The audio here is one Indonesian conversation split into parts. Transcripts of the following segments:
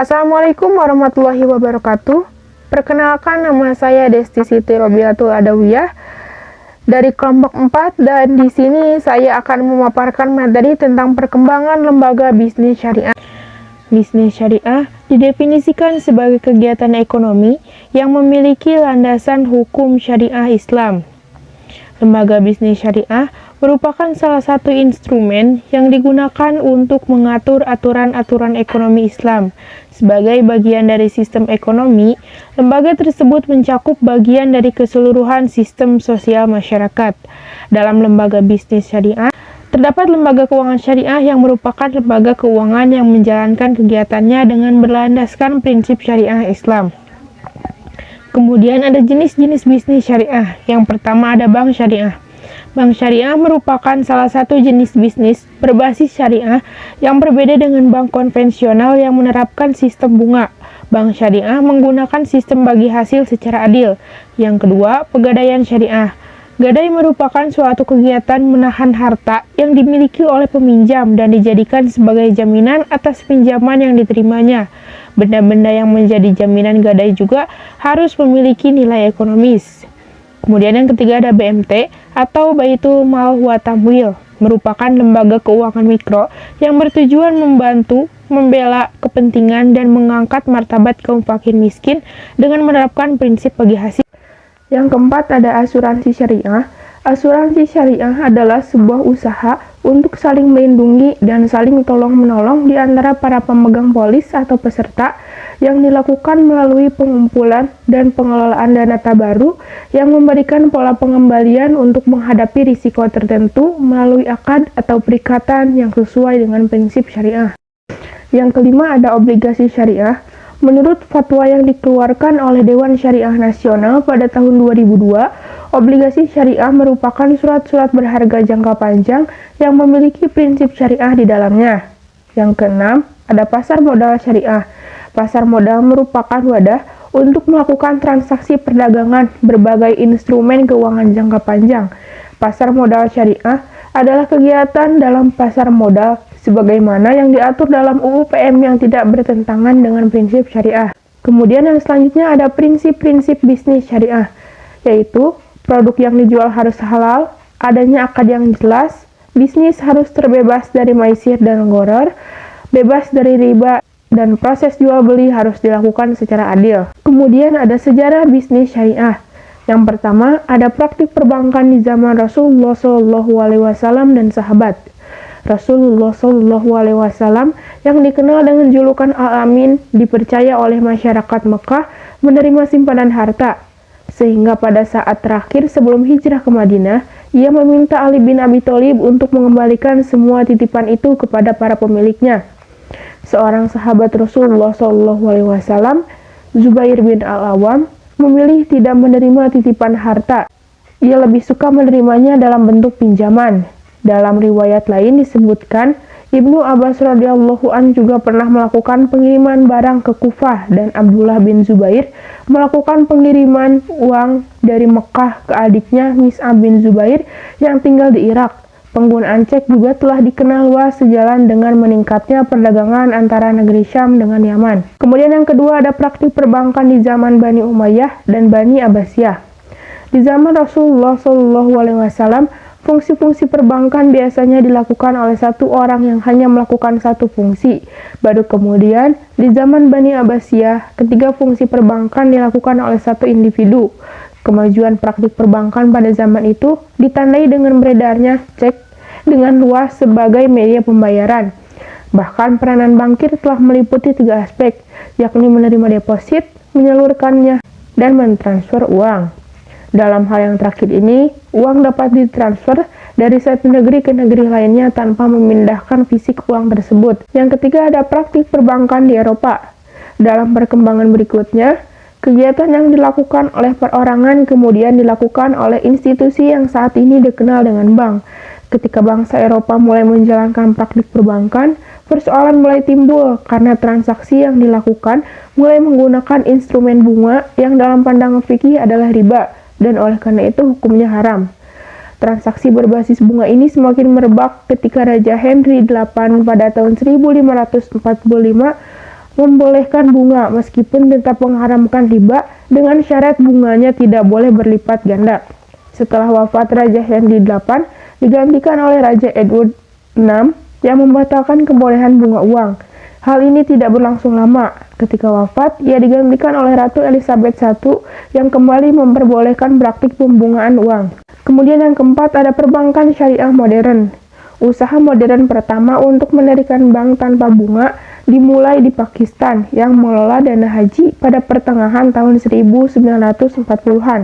Assalamualaikum warahmatullahi wabarakatuh. Perkenalkan, nama saya Desti Siti Robiatul Adawiyah dari kelompok 4, dan di sini saya akan memaparkan materi tentang perkembangan lembaga bisnis syariah. Bisnis syariah didefinisikan sebagai kegiatan ekonomi yang memiliki landasan hukum syariah Islam. Lembaga bisnis syariah merupakan salah satu instrumen yang digunakan untuk mengatur aturan-aturan ekonomi Islam. Sebagai bagian dari sistem ekonomi, lembaga tersebut mencakup bagian dari keseluruhan sistem sosial masyarakat. Dalam lembaga bisnis syariah, terdapat lembaga keuangan syariah yang merupakan lembaga keuangan yang menjalankan kegiatannya dengan berlandaskan prinsip syariah Islam. Kemudian ada jenis-jenis bisnis syariah. Yang pertama ada bank syariah. Bank syariah merupakan salah satu jenis bisnis berbasis syariah yang berbeda dengan bank konvensional yang menerapkan sistem bunga. Bank syariah menggunakan sistem bagi hasil secara adil. Yang kedua, pegadaian syariah. Gadai merupakan suatu kegiatan menahan harta yang dimiliki oleh peminjam dan dijadikan sebagai jaminan atas pinjaman yang diterimanya. Benda-benda yang menjadi jaminan gadai juga harus memiliki nilai ekonomis. Kemudian yang ketiga ada BMT atau Baitul Mal wa Tamwil, merupakan lembaga keuangan mikro yang bertujuan membantu, membela kepentingan dan mengangkat martabat kaum fakir miskin dengan menerapkan prinsip bagi hasil. Yang keempat ada asuransi syariah. Asuransi syariah adalah sebuah usaha untuk saling melindungi dan saling tolong-menolong di antara para pemegang polis atau peserta yang dilakukan melalui pengumpulan dan pengelolaan dana tabaru yang memberikan pola pengembalian untuk menghadapi risiko tertentu melalui akad atau perikatan yang sesuai dengan prinsip syariah. Yang kelima ada obligasi syariah. Menurut fatwa yang dikeluarkan oleh Dewan Syariah Nasional pada tahun 2002, obligasi syariah merupakan surat-surat berharga jangka panjang yang memiliki prinsip syariah di dalamnya. Yang keenam, ada pasar modal syariah. Pasar modal merupakan wadah untuk melakukan transaksi perdagangan berbagai instrumen keuangan jangka panjang. Pasar modal syariah adalah kegiatan dalam pasar modal sebagaimana yang diatur dalam UU PM yang tidak bertentangan dengan prinsip syariah. Kemudian yang selanjutnya ada prinsip-prinsip bisnis syariah, yaitu produk yang dijual harus halal, adanya akad yang jelas, bisnis harus terbebas dari maisir dan gharar, bebas dari riba, dan proses jual beli harus dilakukan secara adil. Kemudian ada sejarah bisnis syariah. Yang pertama, ada praktik perbankan di zaman Rasulullah SAW dan sahabat. Rasulullah SAW yang dikenal dengan julukan Al-Amin dipercaya oleh masyarakat Mekah menerima simpanan harta, sehingga pada saat terakhir sebelum hijrah ke Madinah, ia meminta Ali bin Abi Thalib untuk mengembalikan semua titipan itu kepada para pemiliknya. Seorang sahabat Rasulullah SAW, Zubair bin Al-Awwam, memilih tidak menerima titipan harta. Ia lebih suka menerimanya dalam bentuk pinjaman. Dalam riwayat lain disebutkan, Ibnu Abbas radhiyallahu an juga pernah melakukan pengiriman barang ke Kufah dan Abdullah bin Zubair melakukan pengiriman uang dari Mekah ke adiknya Mis'ab bin Zubair yang tinggal di Irak. Penggunaan cek juga telah dikenal luas sejalan dengan meningkatnya perdagangan antara negeri Syam dengan Yaman. Kemudian yang kedua ada praktik perbankan di zaman Bani Umayyah dan Bani Abbasiyah. Di zaman Rasulullah SAW, fungsi-fungsi perbankan biasanya dilakukan oleh satu orang yang hanya melakukan satu fungsi. Baru kemudian, di zaman Bani Abbasiyah, ketiga fungsi perbankan dilakukan oleh satu individu. Kemajuan praktik perbankan pada zaman itu ditandai dengan beredarnya cek dengan luas sebagai media pembayaran. Bahkan peranan bankir telah meliputi tiga aspek, yakni menerima deposit, menyalurkannya, dan mentransfer uang. Dalam hal yang terakhir ini, uang dapat ditransfer dari satu negeri ke negeri lainnya tanpa memindahkan fisik uang tersebut. Yang ketiga ada praktik perbankan di Eropa. Dalam perkembangan berikutnya, kegiatan yang dilakukan oleh perorangan kemudian dilakukan oleh institusi yang saat ini dikenal dengan bank. Ketika bangsa Eropa mulai menjalankan praktik perbankan, persoalan mulai timbul karena transaksi yang dilakukan mulai menggunakan instrumen bunga yang dalam pandangan fikih adalah riba, dan oleh karena itu hukumnya haram. Transaksi berbasis bunga ini semakin merebak ketika Raja Henry VIII pada tahun 1545 membolehkan bunga meskipun tetap mengharamkan riba dengan syarat bunganya tidak boleh berlipat ganda. Setelah wafat Raja Henry VIII, digantikan oleh Raja Edward VI yang membatalkan kebolehan bunga uang. Hal ini tidak berlangsung lama. Ketika wafat, ia digantikan oleh Ratu Elizabeth I yang kembali memperbolehkan praktik pembungaan uang. Kemudian yang keempat ada perbankan syariah modern. Usaha modern pertama untuk mendirikan bank tanpa bunga dimulai di Pakistan yang mengelola dana haji pada pertengahan tahun 1940-an.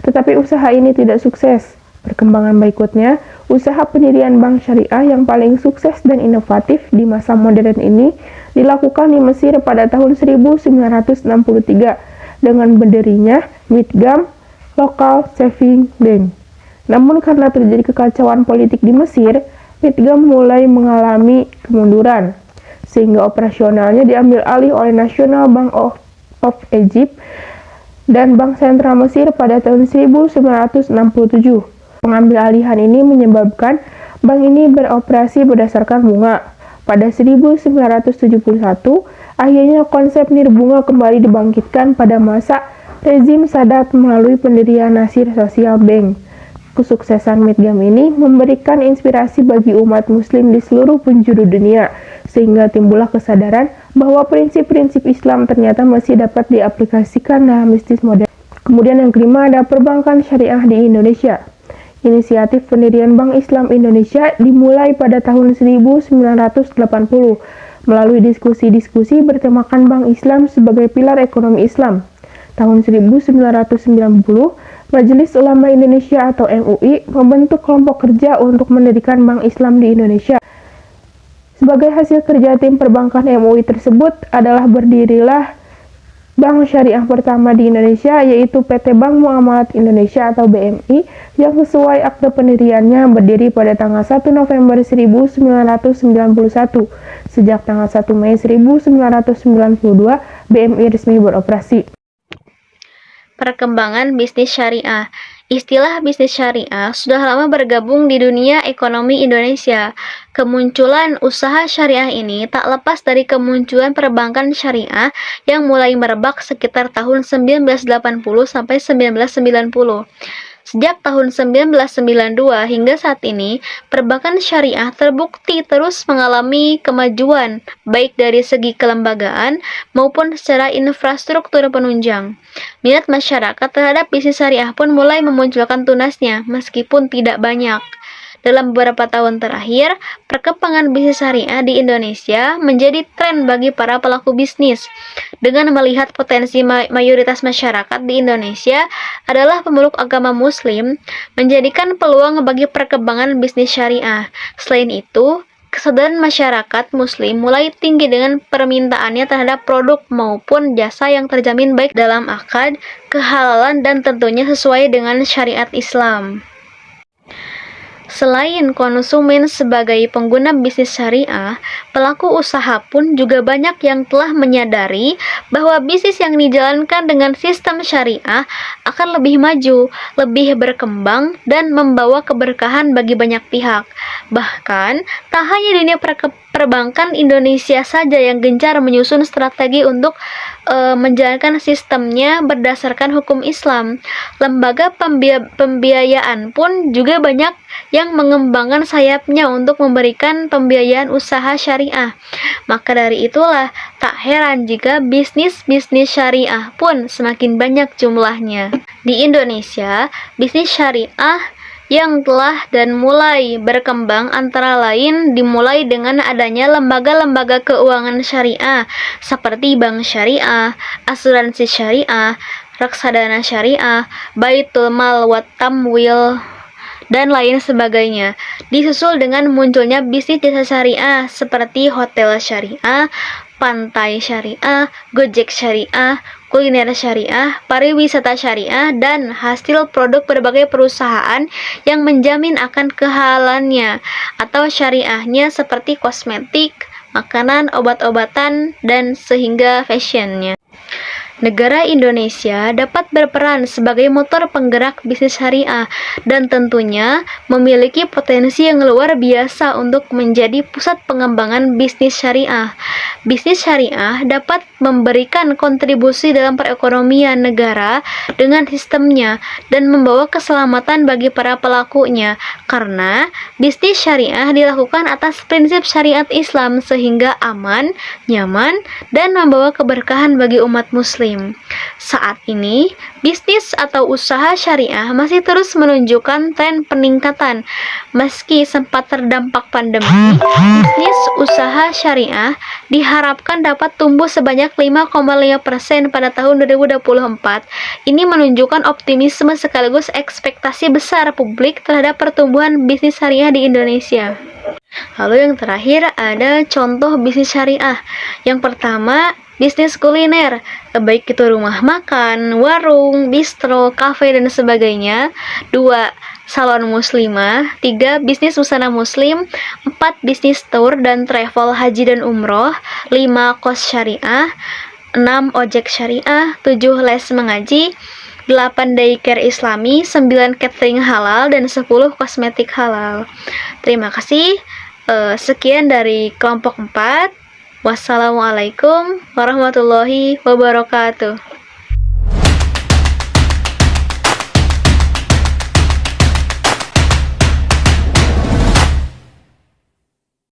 Tetapi usaha ini tidak sukses. Perkembangan berikutnya, usaha pendirian bank syariah yang paling sukses dan inovatif di masa modern ini dilakukan di Mesir pada tahun 1963 dengan berdirinya Withgam Local Saving Bank. Namun karena terjadi kekacauan politik di Mesir, Withgam mulai mengalami kemunduran, sehingga operasionalnya diambil alih oleh National Bank of Egypt dan Bank Sentral Mesir pada tahun 1967. Pengambil alihan ini menyebabkan bank ini beroperasi berdasarkan bunga. Pada 1971, akhirnya konsep nirbunga kembali dibangkitkan pada masa rezim Sadat melalui pendirian Nasir Social Bank. Kesuksesan Withgam ini memberikan inspirasi bagi umat muslim di seluruh penjuru dunia, sehingga timbullah kesadaran bahwa prinsip-prinsip Islam ternyata masih dapat diaplikasikan dalam bisnis modern. Kemudian yang kelima ada perbankan syariah di Indonesia. Inisiatif pendirian Bank Islam Indonesia dimulai pada tahun 1980 melalui diskusi-diskusi bertemakan Bank Islam sebagai pilar ekonomi Islam. Tahun 1990, Majelis Ulama Indonesia atau MUI membentuk kelompok kerja untuk mendirikan Bank Islam di Indonesia. Sebagai hasil kerja tim perbankan MUI tersebut adalah berdirilah bank syariah pertama di Indonesia, yaitu PT Bank Muamalat Indonesia atau BMI, yang sesuai akte pendiriannya berdiri pada tanggal 1 November 1991. Sejak tanggal 1 Mei 1992, BMI resmi beroperasi. Perkembangan bisnis syariah. Istilah bisnis syariah sudah lama bergabung di dunia ekonomi Indonesia. Kemunculan usaha syariah ini tak lepas dari kemunculan perbankan syariah yang mulai merebak sekitar tahun 1980 sampai 1990. Sejak tahun 1992 hingga saat ini, perbankan syariah terbukti terus mengalami kemajuan, baik dari segi kelembagaan maupun secara infrastruktur penunjang. Minat masyarakat terhadap bisnis syariah pun mulai memunculkan tunasnya, meskipun tidak banyak. Dalam beberapa tahun terakhir, perkembangan bisnis syariah di Indonesia menjadi tren bagi para pelaku bisnis. Dengan melihat potensi mayoritas masyarakat di Indonesia adalah pemeluk agama Muslim, menjadikan peluang bagi perkembangan bisnis syariah. Selain itu, kesadaran masyarakat Muslim mulai tinggi dengan permintaannya terhadap produk maupun jasa yang terjamin baik dalam akad, kehalalan, dan tentunya sesuai dengan syariat Islam. Selain konsumen sebagai pengguna bisnis syariah, pelaku usaha pun juga banyak yang telah menyadari bahwa bisnis yang dijalankan dengan sistem syariah akan lebih maju, lebih berkembang, dan membawa keberkahan bagi banyak pihak. Bahkan, tak hanya dunia perbankan Indonesia saja yang gencar menyusun strategi untuk menjalankan sistemnya berdasarkan hukum Islam. Lembaga pembiayaan pun juga banyak yang mengembangkan sayapnya untuk memberikan pembiayaan usaha syariah. Maka dari itulah tak heran jika bisnis-bisnis syariah pun semakin banyak jumlahnya. Di Indonesia, bisnis syariah yang telah dan mulai berkembang antara lain dimulai dengan adanya lembaga-lembaga keuangan syariah seperti bank syariah, asuransi syariah, reksadana syariah, baitul mal wat tamwil, dan lain sebagainya. Disusul dengan munculnya bisnis jasa syariah seperti hotel syariah, pantai syariah, Gojek syariah, kuliner syariah, pariwisata syariah, dan hasil produk berbagai perusahaan yang menjamin akan kehalalannya atau syariahnya seperti kosmetik, makanan, obat-obatan, dan sehingga fashionnya. negara Indonesia dapat berperan sebagai motor penggerak bisnis syariah dan tentunya memiliki potensi yang luar biasa untuk menjadi pusat pengembangan bisnis syariah. Bisnis syariah dapat memberikan kontribusi dalam perekonomian negara dengan sistemnya dan membawa keselamatan bagi para pelakunya karena bisnis syariah dilakukan atas prinsip syariat Islam sehingga aman, nyaman, dan membawa keberkahan bagi umat muslim. Saat ini, bisnis atau usaha syariah masih terus menunjukkan tren peningkatan. Meski sempat terdampak pandemi, bisnis usaha syariah diharapkan dapat tumbuh sebanyak 5,5% pada tahun 2024. Ini menunjukkan optimisme sekaligus ekspektasi besar publik terhadap pertumbuhan bisnis syariah di Indonesia. Lalu yang terakhir ada contoh bisnis syariah. Yang pertama, bisnis kuliner, baik itu rumah makan, warung, bistro, kafe, dan sebagainya. 2. Salon muslimah. 3. Bisnis busana muslim. 4. Bisnis tour dan travel haji dan umroh. 5. Kos syariah. 6. Ojek syariah. 7. Les mengaji. 8. Daycare islami. 9. Catering halal. Dan 10. Kosmetik halal. Terima kasih. Sekian dari kelompok 4. Wassalamualaikum warahmatullahi wabarakatuh.